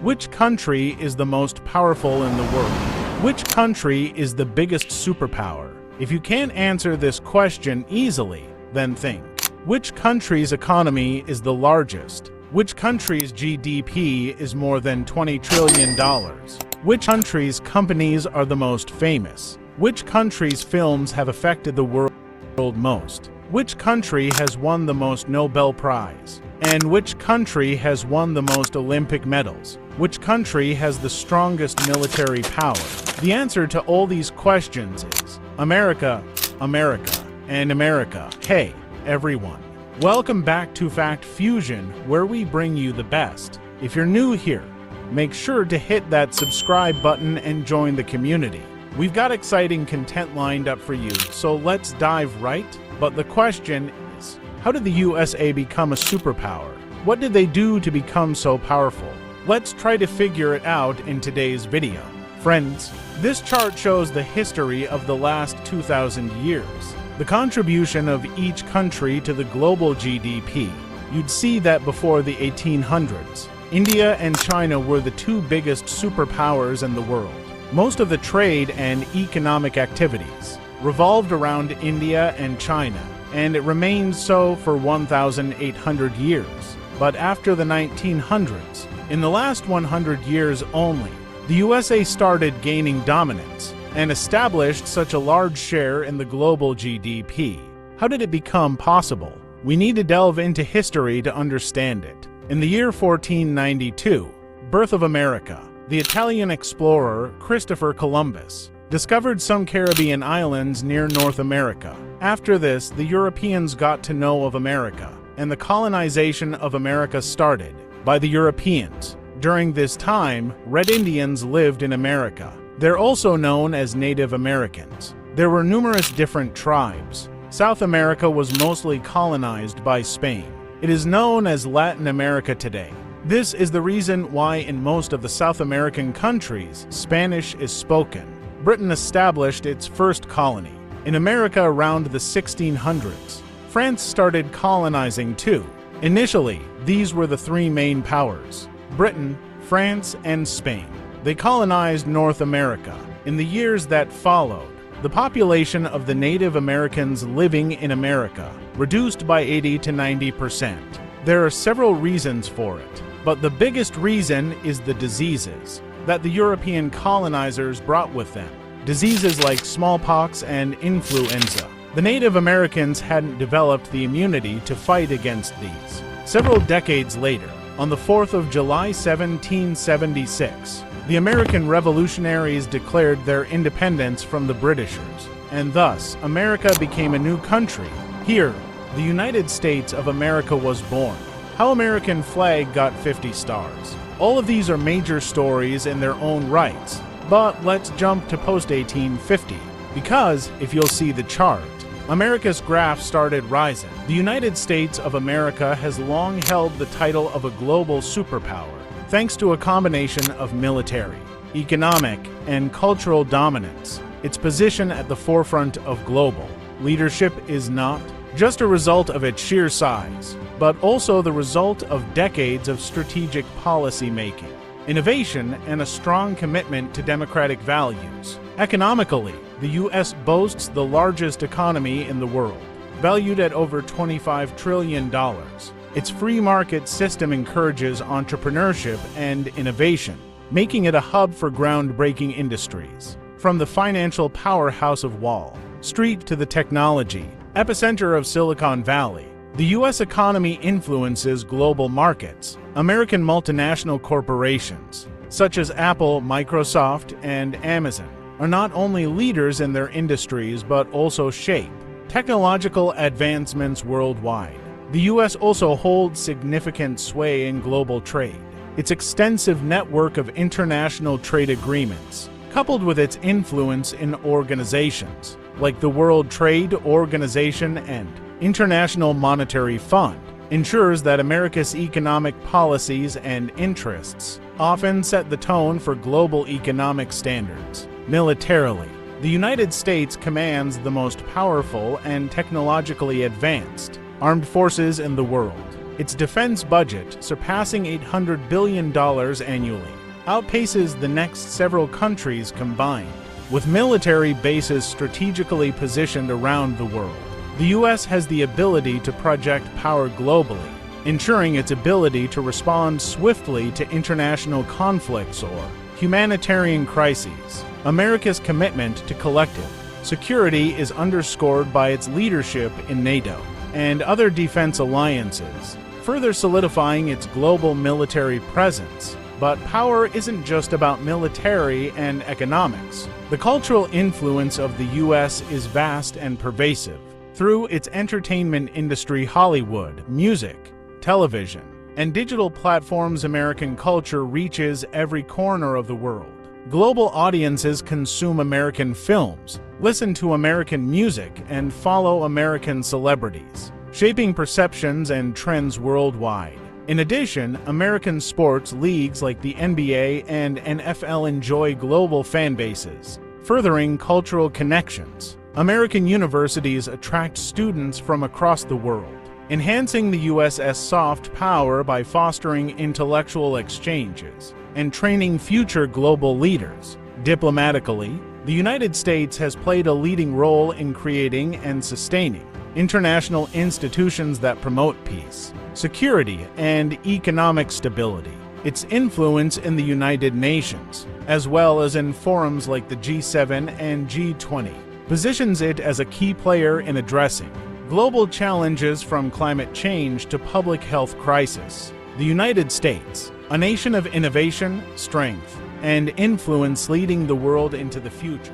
Which country is the most powerful in the world? Which country is the biggest superpower? If you can't answer this question easily, then think. Which country's economy is the largest? Which country's GDP is more than $20 trillion? Which country's companies are the most famous? Which country's films have affected the world most? Which country has won the most Nobel Prize? And which country has won the most Olympic medals? Which country has the strongest military power? The answer to all these questions is America, America, and America. Hey, everyone. Welcome back to Fact Fusion, where we bring you the best. If you're new here, make sure to hit that subscribe button and join the community. We've got exciting content lined up for you, so let's dive right. But the question is, how did the USA become a superpower? What did they do to become so powerful? Let's try to figure it out in today's video. Friends, this chart shows the history of the last 2,000 years. The contribution of each country to the global GDP. You'd see that before the 1800s, India and China were the two biggest superpowers in the world. Most of the trade and economic activities revolved around India and China, and it remained so for 1,800 years. But after the 1900s, in the last 100 years only, the USA started gaining dominance and established such a large share in the global GDP. How did it become possible? We need to delve into history to understand it. In the year 1492, birth of America, the Italian explorer Christopher Columbus discovered some Caribbean islands near North America. After this, the Europeans got to know of America, and the colonization of America started by the Europeans. During this time, Red Indians lived in America. They're also known as Native Americans. There were numerous different tribes. South America was mostly colonized by Spain. It is known as Latin America today. This is the reason why in most of the South American countries, Spanish is spoken. Britain established its first colony in America around the 1600s. France started colonizing too. Initially, these were the three main powers: Britain, France, and Spain. They colonized North America. In the years that followed, the population of the Native Americans living in America reduced by 80 to 90%. There are several reasons for it, but the biggest reason is the diseases that the European colonizers brought with them. Diseases like smallpox and influenza. The Native Americans hadn't developed the immunity to fight against these. Several decades later, on the 4th of July 1776, the American revolutionaries declared their independence from the Britishers, and thus America became a new country. Here, the United States of America was born. How American flag got 50 stars. All of these are major stories in their own rights, but let's jump to post-1850, because if you'll see the chart, America's graph started rising. The United States of America has long held the title of a global superpower, thanks to a combination of military, economic, and cultural dominance. Its position at the forefront of global leadership is not just a result of its sheer size, but also the result of decades of strategic policy making, innovation, and a strong commitment to democratic values. Economically, the U.S. boasts the largest economy in the world, valued at over $25 trillion. Its free market system encourages entrepreneurship and innovation, making it a hub for groundbreaking industries. From the financial powerhouse of Wall Street to the technology epicenter of Silicon Valley, the U.S. economy influences global markets. American multinational corporations, such as Apple, Microsoft, and Amazon, are not only leaders in their industries but also shape technological advancements worldwide. The U.S. also holds significant sway in global trade. Its extensive network of international trade agreements, coupled with its influence in organizations like the World Trade Organization and International Monetary Fund, ensures that America's economic policies and interests often set the tone for global economic standards. Militarily, the United States commands the most powerful and technologically advanced armed forces in the world. Its defense budget, surpassing $800 billion annually, outpaces the next several countries combined. With military bases strategically positioned around the world, the U.S. has the ability to project power globally, ensuring its ability to respond swiftly to international conflicts or humanitarian crises. America's commitment to collective security is underscored by its leadership in NATO and other defense alliances, further solidifying its global military presence. But power isn't just about military and economics. The cultural influence of the U.S. is vast and pervasive. Through its entertainment industry, Hollywood, music, television, and digital platforms, American culture reaches every corner of the world. Global audiences consume American films, listen to American music, and follow American celebrities, shaping perceptions and trends worldwide. In addition, American sports leagues like the NBA and NFL enjoy global fan bases, furthering cultural connections. American universities attract students from across the world, enhancing the U.S.'s soft power by fostering intellectual exchanges and training future global leaders. Diplomatically, the United States has played a leading role in creating and sustaining international institutions that promote peace, security, and economic stability. Its influence in the United Nations, as well as in forums like the G7 and G20, positions it as a key player in addressing global challenges from climate change to public health crisis. The United States, a nation of innovation, strength, and influence leading the world into the future.